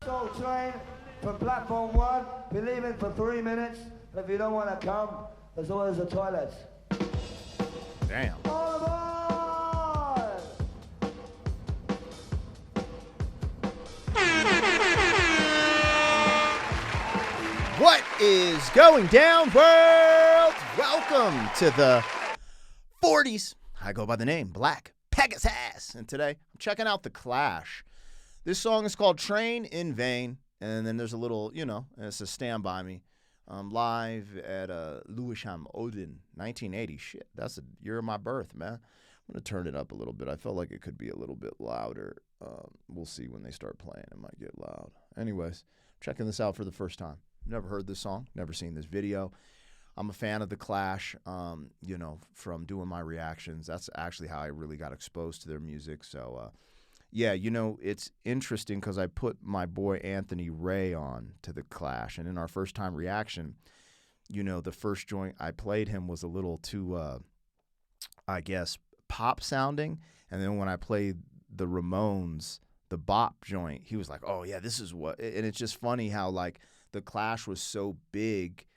So train from platform 1, be leaving for 3 minutes. If you don't want to come, there's always the toilets. Damn. All aboard! What is going down, world? Welcome to the 40s. I go by the name Black Pegasus, and today I'm checking out The Clash. This song is called Train in Vain, and then there's a little, it's a Stand By Me. Live at Lewisham, Odin, 1980. Shit, that's the year of my birth, man. I'm going to turn it up a little bit. I felt like it could be a little bit louder. We'll see when they start playing. It might get loud. Anyways, checking this out for the first time. Never heard this song, never seen this video. I'm a fan of The Clash, from doing my reactions. That's actually how I really got exposed to their music. So, it's interesting because I put my boy Anthony Ray on to The Clash. And in our first time reaction, the first joint I played him was a little too, pop sounding. And then when I played the Ramones, the bop joint, he was like, oh, yeah, this is what. And it's just funny how, like, The Clash was so big.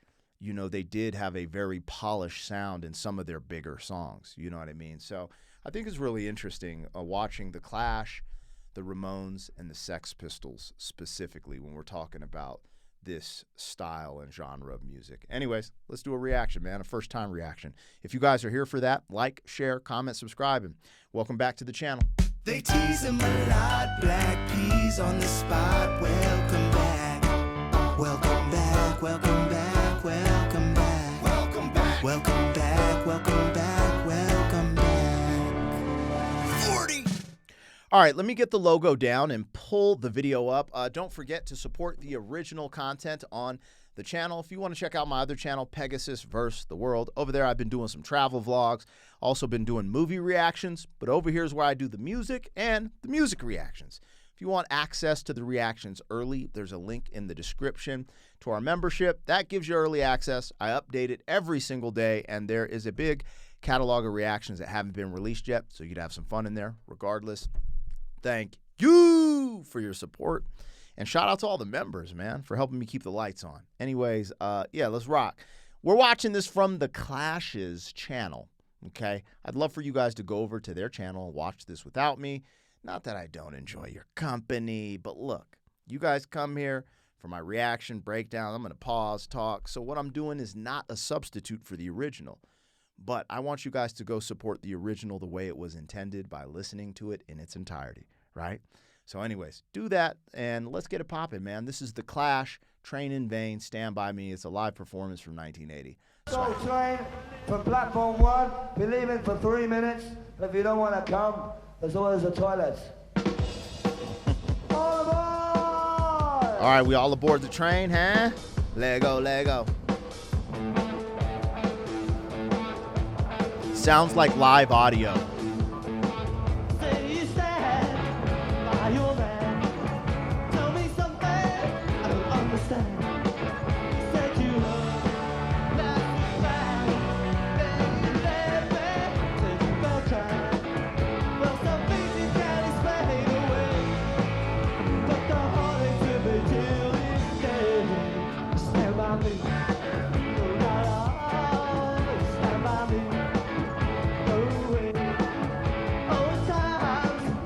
They did have a very polished sound in some of their bigger songs. You know what I mean? So I think it's really interesting watching The Clash, the Ramones, and the Sex Pistols specifically when we're talking about this style and genre of music. Anyways, let's do a reaction, man, a first-time reaction. If you guys are here for that, like, share, comment, subscribe, and welcome back to the channel. They tease him a lot, black peas on the spot. Welcome back, welcome back, welcome back, welcome back, welcome back, welcome back, welcome back, welcome back. 40. All right, let me get the logo down and pull the video up. Don't forget to support the original content on the channel. If you want to check out my other channel, Pegasus vs. the World, over there I've been doing some travel vlogs, also been doing movie reactions, but over here is where I do the music and the music reactions. If you want access to the reactions early, there's a link in the description to our membership. That gives you early access. I update it every single day, and there is a big catalog of reactions that haven't been released yet, so you could have some fun in there regardless. Thank you for your support. And shout out to all the members, man, for helping me keep the lights on. Anyways, let's rock. We're watching this from The Clash's channel, okay? I'd love for you guys to go over to their channel and watch this without me. Not that I don't enjoy your company, but look, you guys come here for my reaction breakdown. I'm going to pause, talk. So what I'm doing is not a substitute for the original, but I want you guys to go support the original the way it was intended by listening to it in its entirety, right? So anyways, do that, and let's get it popping, man. This is The Clash, Train in Vain, Stand By Me. It's a live performance from 1980. So train from platform 1, be leaving for 3 minutes. If you don't want to come, there's always the toilets. All aboard! All right, we all aboard the train, huh? Lego, Lego. Sounds like live audio.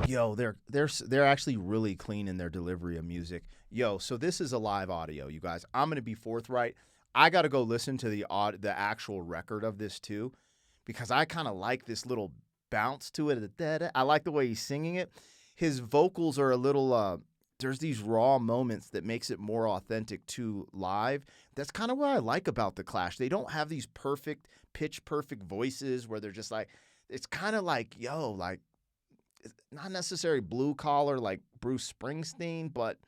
Yo, they're actually really clean in their delivery of music. Yo, so this is a live audio, you guys. I'm gonna be forthright. I gotta go listen to the actual record of this too, because I kind of like this little bounce to it. I like the way he's singing it. His vocals are a little. There's these raw moments that makes it more authentic to live. That's kind of what I like about The Clash. They don't have these perfect pitch perfect voices where they're just like. It's kind of like like. Not necessarily blue collar like Bruce Springsteen, but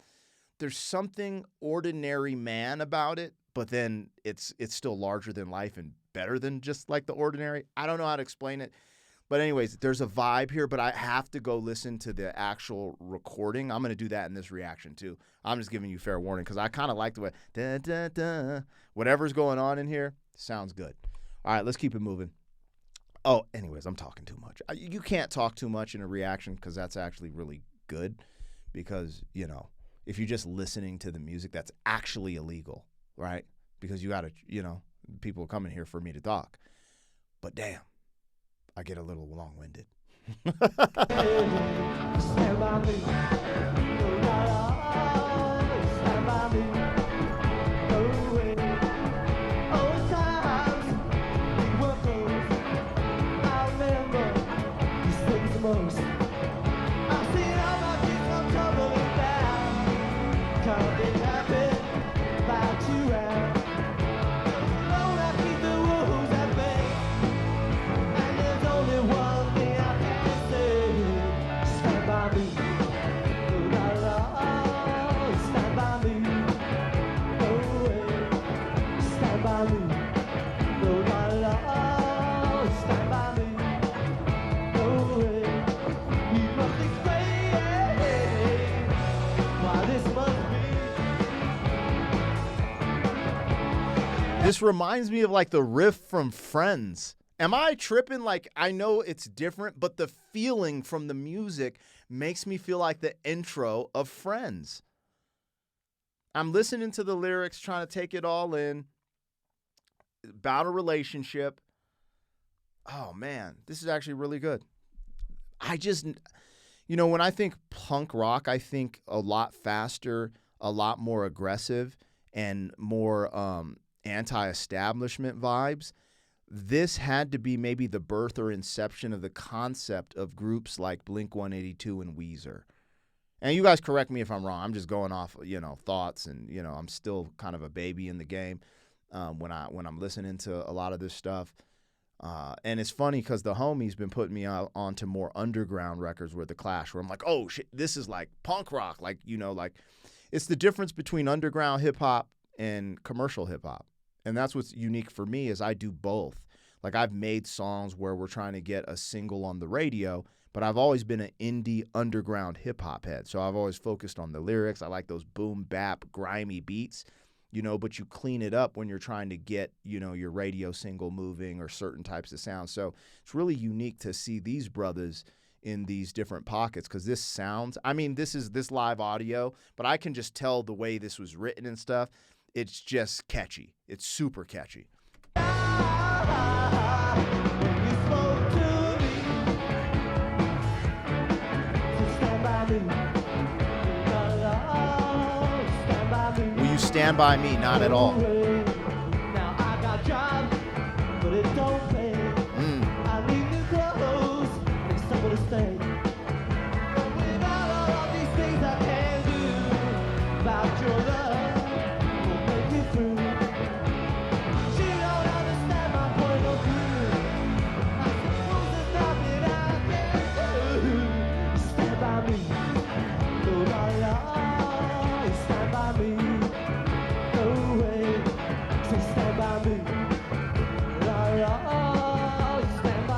there's something ordinary man about it, but then it's still larger than life and better than just like the ordinary. I don't know how to explain it. But anyways, there's a vibe here, but I have to go listen to the actual recording. I'm going to do that in this reaction too. I'm just giving you fair warning because I kind of like the way, da, da, da, whatever's going on in here sounds good. All right, let's keep it moving. Oh, anyways, I'm talking too much. You can't talk too much in a reaction because that's actually really good because, if you're just listening to the music that's actually illegal, right? Because you got to, people are coming here for me to talk. But damn, I get a little long-winded. This reminds me of like the riff from Friends. Am I tripping? Like, I know it's different, but the feeling from the music makes me feel like the intro of Friends. I'm listening to the lyrics, trying to take it all in. About a relationship. Oh, man, this is actually really good. I just, when I think punk rock, I think a lot faster, a lot more aggressive, and more anti-establishment vibes. This had to be maybe the birth or inception of the concept of groups like Blink-182 and Weezer. And you guys correct me if I'm wrong. I'm just going off, thoughts, and I'm still kind of a baby in the game when I'm listening to a lot of this stuff. And it's funny because the homie's been putting me on to more underground records where The Clash, where I'm like, oh shit, this is like punk rock, like it's the difference between underground hip hop and commercial hip hop. And that's what's unique for me is I do both. Like I've made songs where we're trying to get a single on the radio, but I've always been an indie underground hip hop head. So I've always focused on the lyrics. I like those boom bap grimy beats, but you clean it up when you're trying to get, your radio single moving or certain types of sounds. So it's really unique to see these brothers in these different pockets because this sounds, this is this live audio, but I can just tell the way this was written and stuff. It's just catchy. It's super catchy. Will you stand by me? Not at all. Now I got jobs, but it don't pay. I need new clothes, and somewhere to stay. But without all of these things I can do, about your love will make you through. She don't understand my point of view. I suppose there's nothing I can do. Stand by me, oh la la, stand by me.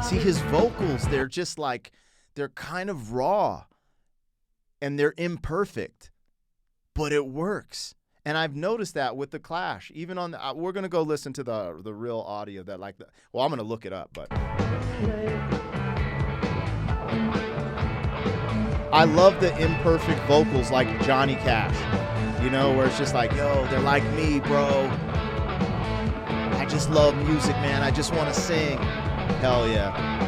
See, his vocals, they're just like, they're kind of raw and they're imperfect, but it works. And I've noticed that with The Clash, even on the, we're going to go listen to the real audio that I'm going to look it up, but I love the imperfect vocals like Johnny Cash, where it's just like, yo, they're like me, bro. I just love music, man. I just want to sing. Hell yeah.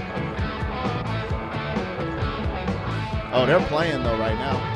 Oh, they're playing though right now.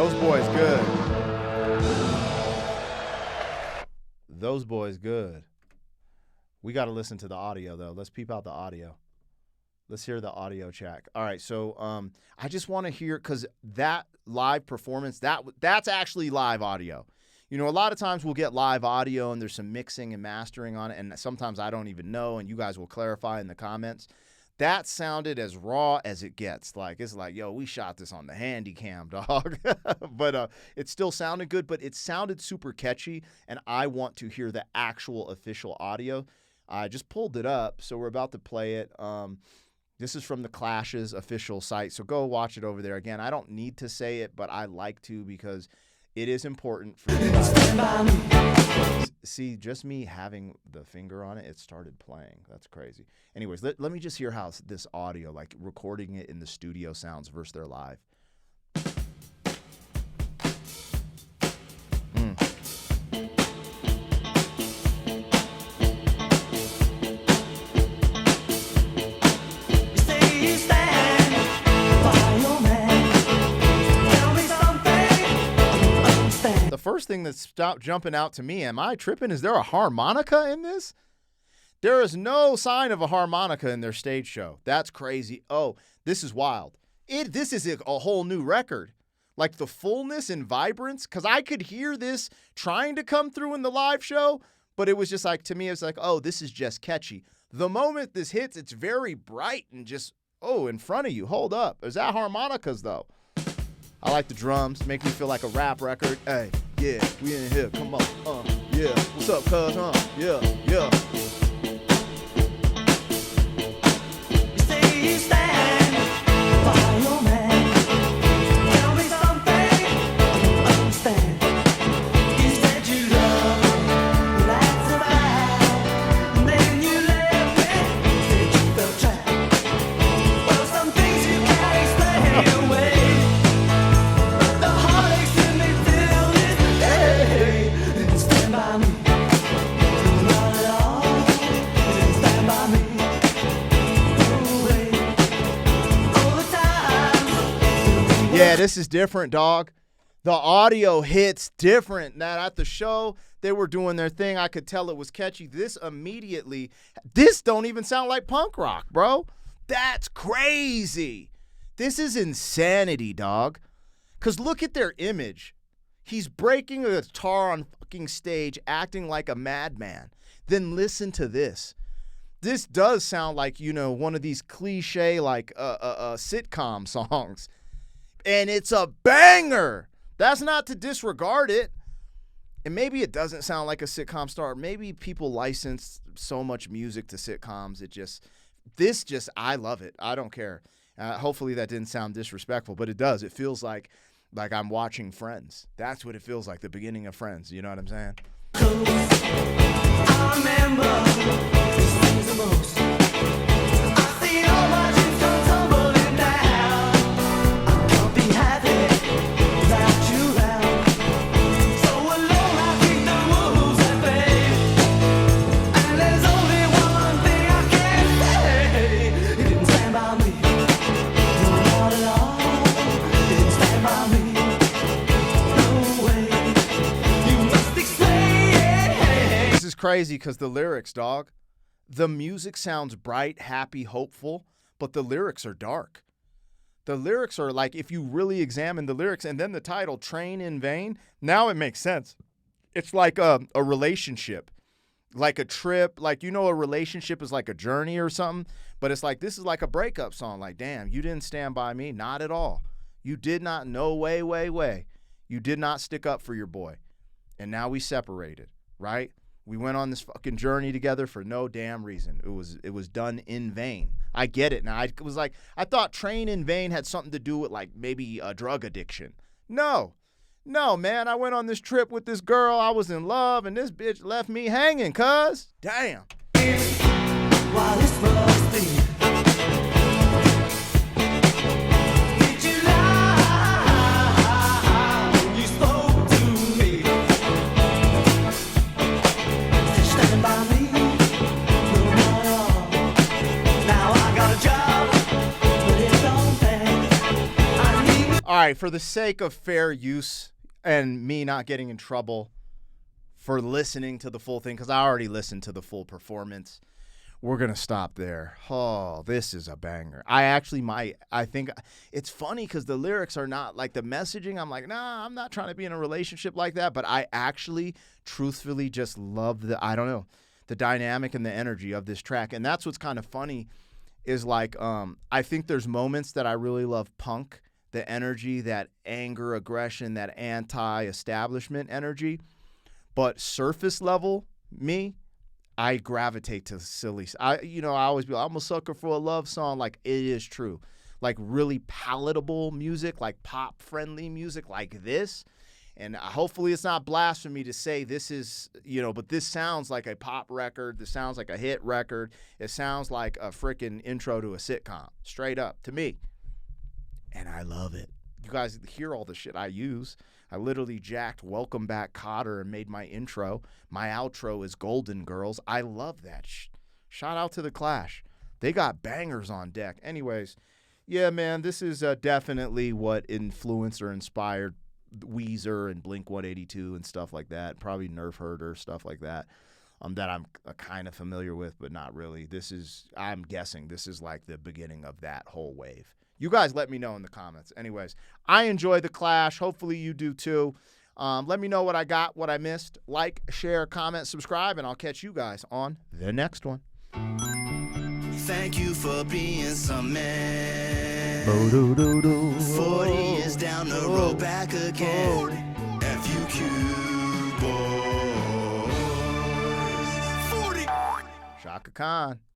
Those boys good. Those boys good. We got to listen to the audio, though. Let's peep out the audio. Let's hear the audio track. All right, so I just want to hear, because that live performance, that's actually live audio. You know, a lot of times we'll get live audio and there's some mixing and mastering on it, and sometimes I don't even know, and you guys will clarify in the comments. That sounded as raw as it gets. Like, it's like, yo, we shot this on the handy cam, dog. But it still sounded good, but it sounded super catchy, and I want to hear the actual official audio. I just pulled it up, so we're about to play it. This is from the Clash's official site, so go watch it over there. Again, I don't need to say it, but I like to because it is important for you guys. See, just me having the finger on it, it started playing. That's crazy. Anyways, let me just hear how this audio, like recording it in the studio sounds versus their live. First thing that stopped jumping out to me, am I tripping? Is there a harmonica in this? There is no sign of a harmonica in their stage show. That's crazy. Oh, this is wild. This is a whole new record. Like the fullness and vibrance, because I could hear this trying to come through in the live show, but it was just like, to me, it's like, oh, this is just catchy. The moment this hits, it's very bright and just, oh, in front of you. Hold up. Is that harmonicas, though? I like the drums. Make me feel like a rap record. Hey, yeah, we in here. Come on. Yeah. What's up, cuz? Yeah, yeah. You say you stand by your man. Tell me something I don't understand. You said you love me, that's about. And then you left me, said you felt trapped. Well, some things you can't explain away. Yeah, this is different, dog. The audio hits different. Now, at the show, they were doing their thing. I could tell it was catchy. This don't even sound like punk rock, bro. That's crazy. This is insanity, dog. Because look at their image. He's breaking a guitar on fucking stage, acting like a madman. Then listen to this. This does sound like, you know, one of these cliche, like, sitcom songs. And it's a banger. That's not to disregard it. And maybe it doesn't sound like a sitcom star. Maybe people license so much music to sitcoms. I love it. I don't care. Hopefully that didn't sound disrespectful, but it does. It feels like I'm watching Friends. That's what it feels like, the beginning of Friends. You know what I'm saying? I remember these things the most. I see all my dreams come tumbling down. I can't be happy without you around. So alone I keep the wolves at bay. And there's only one thing I can say. You didn't stand by me. No, not at all. You didn't stand by me. No way. You must explain. This is crazy because the lyrics, dog. The music sounds bright, happy, hopeful, but the lyrics are dark. The lyrics are like, if you really examine the lyrics, and then the title, Train in Vain, now it makes sense. It's like a relationship, like a trip, like, you know, a relationship is like a journey or something, but it's like, this is like a breakup song. Like, damn, you didn't stand by me. Not at all. You did not. No way. You did not stick up for your boy. And now we separated, right? We went on this fucking journey together for no damn reason. It was done in vain. I get it now. I thought Train in Vain had something to do with like maybe a drug addiction. No, man. I went on this trip with this girl. I was in love, and this bitch left me hanging, cuz. Damn. While this must be. Did you lie when you spoke to me? Did you stand by me? No, not at all. Now I got a job, but it don't pay. I need. All right, for the sake of fair use and me not getting in trouble for listening to the full thing, because I already listened to the full performance. We're going to stop there. Oh, this is a banger. I think it's funny because the lyrics are not like the messaging. I'm like, nah, I'm not trying to be in a relationship like that. But I actually truthfully just love the dynamic and the energy of this track. And that's what's kind of funny is like, I think there's moments that I really love punk, the energy, that anger, aggression, that anti-establishment energy. But surface level, I gravitate to silly. I always be like, I'm a sucker for a love song. Like, it is true. Like, really palatable music, like pop-friendly music like this. And hopefully it's not blasphemy to say this is, but this sounds like a pop record. This sounds like a hit record. It sounds like a freaking intro to a sitcom, straight up, to me. And I love it. You guys hear all the shit I use. I literally jacked Welcome Back Cotter and made my intro. My outro is Golden Girls. I love that. Shout out to The Clash. They got bangers on deck. Anyways, yeah, man, this is definitely what influenced or inspired Weezer and Blink-182 and stuff like that. Probably Nerf Herder, stuff like that. That I'm kind of familiar with, but not really. I'm guessing this is like the beginning of that whole wave. You guys let me know in the comments. Anyways, I enjoy The Clash. Hopefully you do too. Let me know what I got, what I missed. Like, share, comment, subscribe, and I'll catch you guys on the next one. Thank you for being some man. 40 years down the road, back again. FUQ boys. 40. Shaka Khan.